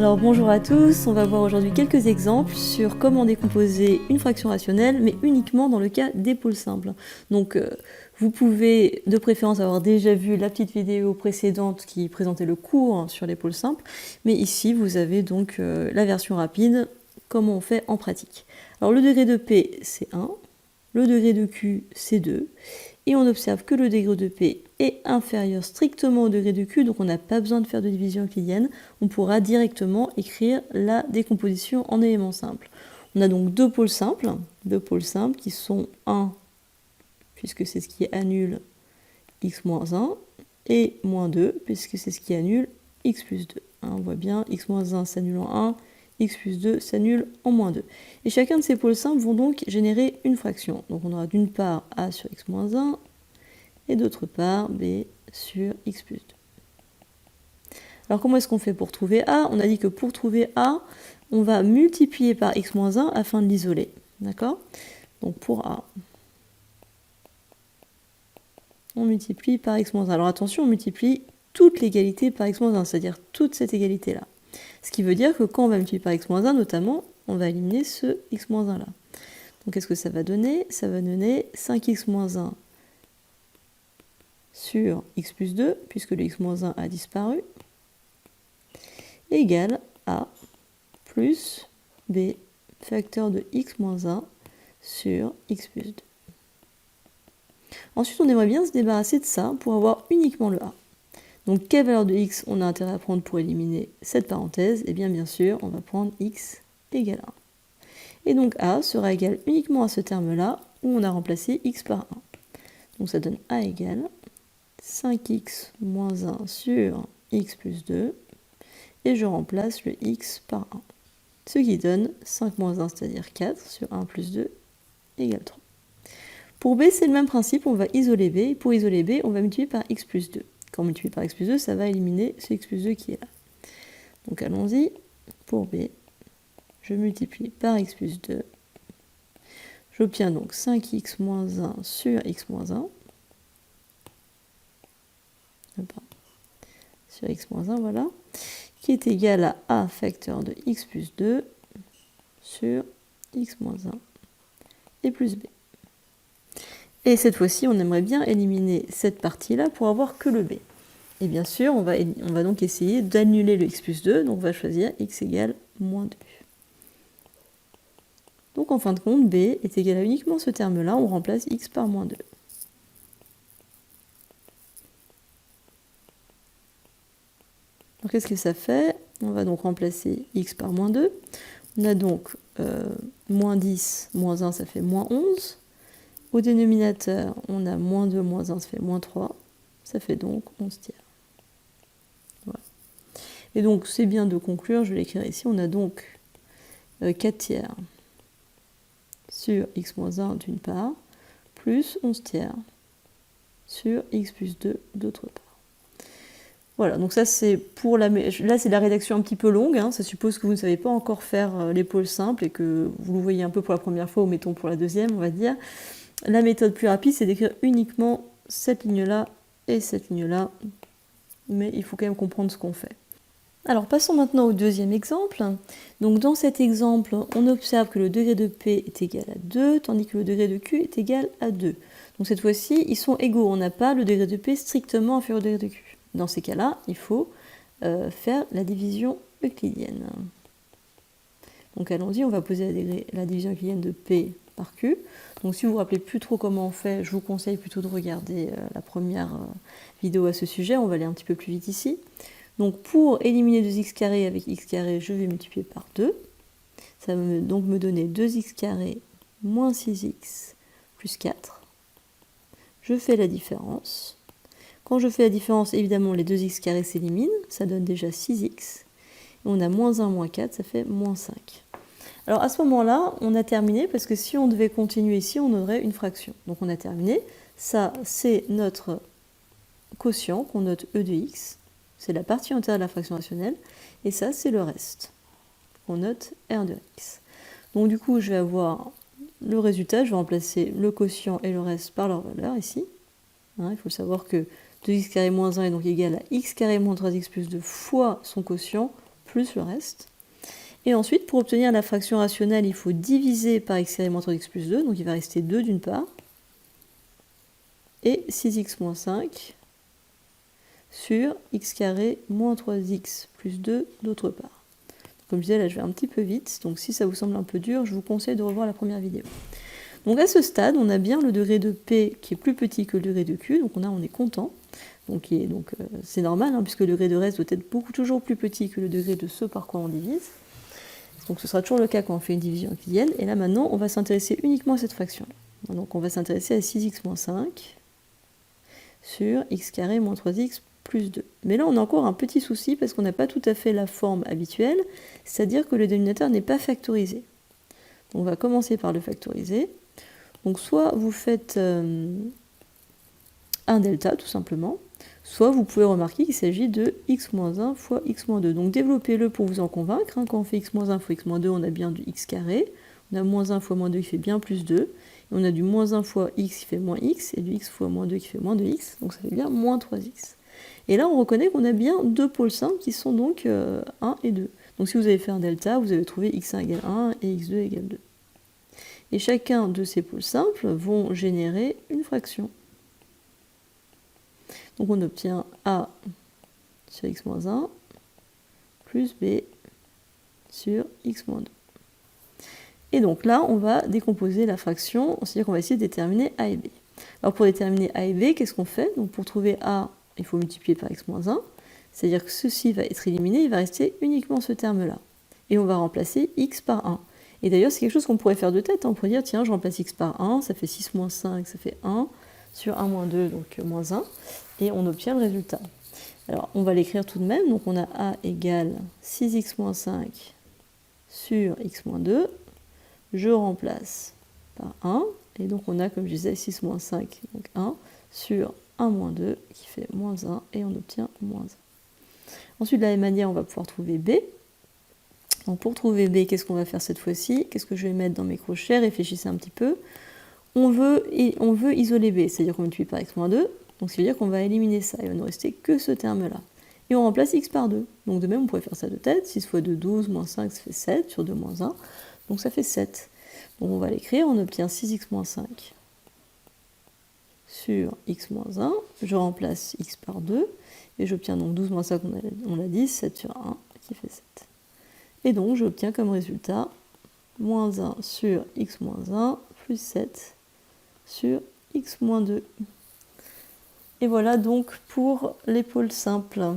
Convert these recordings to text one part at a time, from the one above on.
Alors bonjour à tous, on va voir aujourd'hui quelques exemples sur comment décomposer une fraction rationnelle, mais uniquement dans le cas des pôles simples. Donc vous pouvez de préférence avoir déjà vu la petite vidéo précédente qui présentait le cours sur les pôles simples, mais ici vous avez donc la version rapide, comment on fait en pratique. Alors le degré de P c'est 1, le degré de Q c'est 2, et on observe que le degré de P est inférieur strictement au degré de Q, donc on n'a pas besoin de faire de division euclidienne, on pourra directement écrire la décomposition en éléments simples. On a donc deux pôles simples qui sont 1, puisque c'est ce qui annule x moins 1, et moins 2, puisque c'est ce qui annule x plus 2. On voit bien, x moins 1 s'annule en 1, x plus 2 s'annule en moins 2. Et chacun de ces pôles simples vont donc générer une fraction. Donc on aura d'une part a sur x moins 1, et d'autre part b sur x plus 2. Alors comment est-ce qu'on fait pour trouver a? On a dit que pour trouver a, on va multiplier par x moins 1 afin de l'isoler. D'accord? Donc pour a, on multiplie par x moins 1. Alors attention, on multiplie toute l'égalité par x moins 1, c'est-à-dire toute cette égalité-là. Ce qui veut dire que quand on va multiplier par x moins 1, notamment, on va éliminer ce x moins 1 là. Donc qu'est-ce que ça va donner? Ça va donner 5x moins 1 sur x plus 2, puisque le x moins 1 a disparu, égale a plus b facteur de x moins 1 sur x plus 2. Ensuite, on aimerait bien se débarrasser de ça pour avoir uniquement le a. Donc, quelle valeur de x on a intérêt à prendre pour éliminer cette parenthèse? Eh bien sûr, on va prendre x égale 1. Et donc, a sera égal uniquement à ce terme-là, où on a remplacé x par 1. Donc, ça donne a égale 5x moins 1 sur x plus 2, et je remplace le x par 1. Ce qui donne 5 moins 1, c'est-à-dire 4, sur 1 plus 2, égale 3. Pour b, c'est le même principe, on va isoler b, et pour isoler b, on va multiplier par x plus 2. Quand on multiplie par x plus 2, ça va éliminer ce x plus 2 qui est là. Donc allons-y, pour b, je multiplie par x plus 2, j'obtiens donc 5x moins 1 sur x moins 1, sur x moins 1, voilà, qui est égal à a facteur de x plus 2 sur x moins 1 et plus b. Et cette fois-ci, on aimerait bien éliminer cette partie-là pour avoir que le b. Et bien sûr, on va donc essayer d'annuler le x plus 2, donc on va choisir x égale moins 2. Donc en fin de compte, b est égal à uniquement ce terme-là, on remplace x par moins 2. Donc qu'est-ce que ça fait? On va donc remplacer x par moins 2. On a donc moins 10, moins 1, ça fait moins 11. Au dénominateur, on a moins 2, moins 1, ça fait moins 3. Ça fait donc 11 tiers. Voilà. Et donc, c'est bien de conclure, je vais l'écrire ici. On a donc 4 tiers sur x moins 1 d'une part, plus 11 tiers sur x plus 2 d'autre part. Voilà, donc ça c'est pour la... Là c'est la rédaction un petit peu longue, hein, ça suppose que vous ne savez pas encore faire les pôles simples et que vous le voyez un peu pour la première fois, ou mettons pour la deuxième, on va dire. La méthode plus rapide, c'est d'écrire uniquement cette ligne-là et cette ligne-là, mais il faut quand même comprendre ce qu'on fait. Alors passons maintenant au deuxième exemple. Donc dans cet exemple, on observe que le degré de P est égal à 2, tandis que le degré de Q est égal à 2. Donc cette fois-ci, ils sont égaux, on n'a pas le degré de P strictement inférieur au degré de Q. Dans ces cas-là, il faut faire la division euclidienne. Donc allons-y, on va poser la division euclidienne de P par Q. Donc si vous ne vous rappelez plus trop comment on fait, je vous conseille plutôt de regarder la première vidéo à ce sujet. On va aller un petit peu plus vite ici. Donc pour éliminer 2x carré avec x carré, je vais multiplier par 2. Ça va donc me donner 2x carré moins 6x plus 4. Je fais la différence. Quand je fais la différence, évidemment, les 2x carrés s'éliminent. Ça donne déjà 6x. Et on a moins 1, moins 4, ça fait moins 5. Alors à ce moment-là, on a terminé, parce que si on devait continuer ici, on aurait une fraction. Donc on a terminé. Ça, c'est notre quotient qu'on note e de x. C'est la partie entière de la fraction rationnelle. Et ça, c'est le reste qu'on note r de x. Donc du coup, je vais avoir le résultat. Je vais remplacer le quotient et le reste par leur valeur ici. Hein, il faut savoir que 2x carré moins 1 est donc égal à x carré moins 3x plus 2 fois son quotient plus le reste. Et ensuite, pour obtenir la fraction rationnelle, il faut diviser par x carré moins 3x plus 2, donc il va rester 2 d'une part, et 6x moins 5 sur x carré moins 3x plus 2 d'autre part. Comme je disais, là je vais un petit peu vite, donc si ça vous semble un peu dur, je vous conseille de revoir la première vidéo. Donc à ce stade, on a bien le degré de P qui est plus petit que le degré de Q, donc on est content. Donc c'est normal, hein, puisque le degré de reste doit être toujours plus petit que le degré de ce par quoi on divise. Donc ce sera toujours le cas quand on fait une division euclidienne. Et là maintenant, on va s'intéresser uniquement à cette fraction. Donc on va s'intéresser à 6x moins 5 sur x carré moins 3x plus 2. Mais là, on a encore un petit souci parce qu'on n'a pas tout à fait la forme habituelle, c'est-à-dire que le dénominateur n'est pas factorisé. On va commencer par le factoriser. Donc soit vous faites un delta, tout simplement, soit vous pouvez remarquer qu'il s'agit de x moins 1 fois x moins 2. Donc développez-le pour vous en convaincre. Hein. Quand on fait x moins 1 fois x moins 2, on a bien du x carré. On a moins 1 fois moins 2 qui fait bien plus 2. Et on a du moins 1 fois x qui fait moins x, et du x fois moins 2 qui fait moins 2x. Donc ça fait bien moins 3x. Et là, on reconnaît qu'on a bien deux pôles simples qui sont donc 1 et 2. Donc si vous avez fait un delta, vous avez trouvé x1 égale 1 et x2 égale 2. Et chacun de ces pôles simples vont générer une fraction. Donc on obtient a sur x moins 1 plus b sur x moins 2. Et donc là, on va décomposer la fraction, c'est-à-dire qu'on va essayer de déterminer a et b. Alors pour déterminer a et b, qu'est-ce qu'on fait? Donc pour trouver a, il faut multiplier par x moins 1, c'est-à-dire que ceci va être éliminé, il va rester uniquement ce terme-là. Et on va remplacer x par 1. Et d'ailleurs, c'est quelque chose qu'on pourrait faire de tête. On pourrait dire, tiens, je remplace x par 1, ça fait 6 moins 5, ça fait 1, sur 1 moins 2, donc moins 1, et on obtient le résultat. Alors, on va l'écrire tout de même. Donc, on a a égale 6x moins 5 sur x moins 2. Je remplace par 1, et donc on a, comme je disais, 6 moins 5, donc 1, sur 1 moins 2, qui fait moins 1, et on obtient moins 1. Ensuite, de la même manière, on va pouvoir trouver b. Donc pour trouver b, qu'est-ce qu'on va faire cette fois-ci? Qu'est-ce que je vais mettre dans mes crochets? Réfléchissez un petit peu. On veut isoler b, c'est-à-dire qu'on multiplie par x moins 2, donc ça veut dire qu'on va éliminer ça, il va ne rester que ce terme-là. Et on remplace x par 2. Donc de même, on pourrait faire ça de tête. 6 fois 2, 12, moins 5, ça fait 7, sur 2, moins 1, donc ça fait 7. Donc on va l'écrire, on obtient 6x moins 5 sur x moins 1, je remplace x par 2, et j'obtiens donc 12 moins 5, on l'a dit, 7 sur 1, qui fait 7. Et donc j'obtiens comme résultat moins 1 sur x moins 1 plus 7 sur x moins 2. Et voilà donc pour les pôles simples.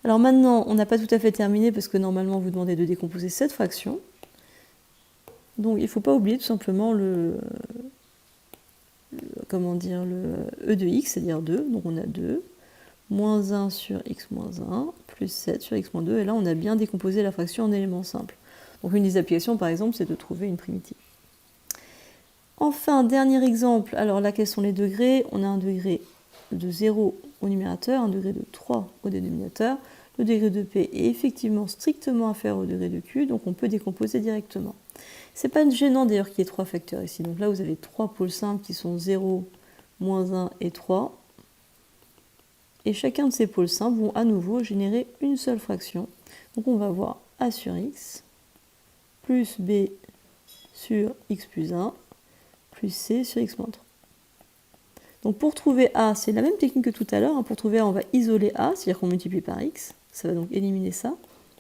Alors maintenant, on n'a pas tout à fait terminé parce que normalement vous demandez de décomposer cette fraction. Donc il ne faut pas oublier tout simplement le e de x, c'est-à-dire 2. Donc on a 2, moins 1 sur x moins 1, plus 7 sur x moins 2. Et là, on a bien décomposé la fraction en éléments simples. Donc une des applications, par exemple, c'est de trouver une primitive. Enfin, dernier exemple. Alors là, quels sont les degrés? On a un degré de 0 au numérateur, un degré de 3 au dénominateur. Le degré de P est effectivement strictement inférieur au degré de Q, donc on peut décomposer directement. C'est pas gênant d'ailleurs qu'il y ait 3 facteurs ici. Donc là, vous avez 3 pôles simples qui sont 0, moins 1 et 3. Et chacun de ces pôles simples vont à nouveau générer une seule fraction. Donc on va avoir a sur x, plus b sur x plus 1, plus c sur x moins 3. Donc pour trouver a, c'est la même technique que tout à l'heure. Pour trouver a, on va isoler a, c'est-à-dire qu'on multiplie par x. Ça va donc éliminer ça.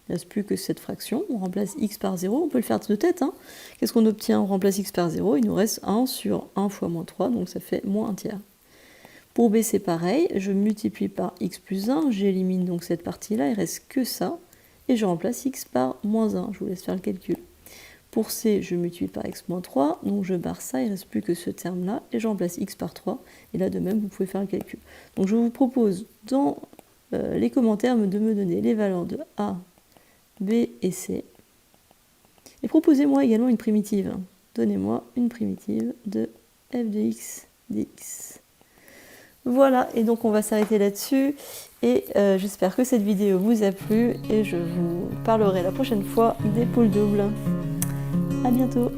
Il ne reste plus que cette fraction. On remplace x par 0. On peut le faire de tête. Hein. Qu'est-ce qu'on obtient? On remplace x par 0. Il nous reste 1 sur 1 fois moins 3, donc ça fait moins 1 tiers. Pour b, c'est pareil. Je multiplie par x plus 1. J'élimine donc cette partie-là. Il ne reste que ça. Et je remplace x par moins 1. Je vous laisse faire le calcul. Pour c, je multiplie par x moins 3, donc je barre ça, il ne reste plus que ce terme-là, et je remplace x par 3, et là de même, vous pouvez faire le calcul. Donc je vous propose dans les commentaires de me donner les valeurs de a, b et c, et proposez-moi également une primitive. Donnez-moi une primitive de f de x dx. Voilà, et donc on va s'arrêter là-dessus, et j'espère que cette vidéo vous a plu, et je vous parlerai la prochaine fois des pôles doubles. À bientôt!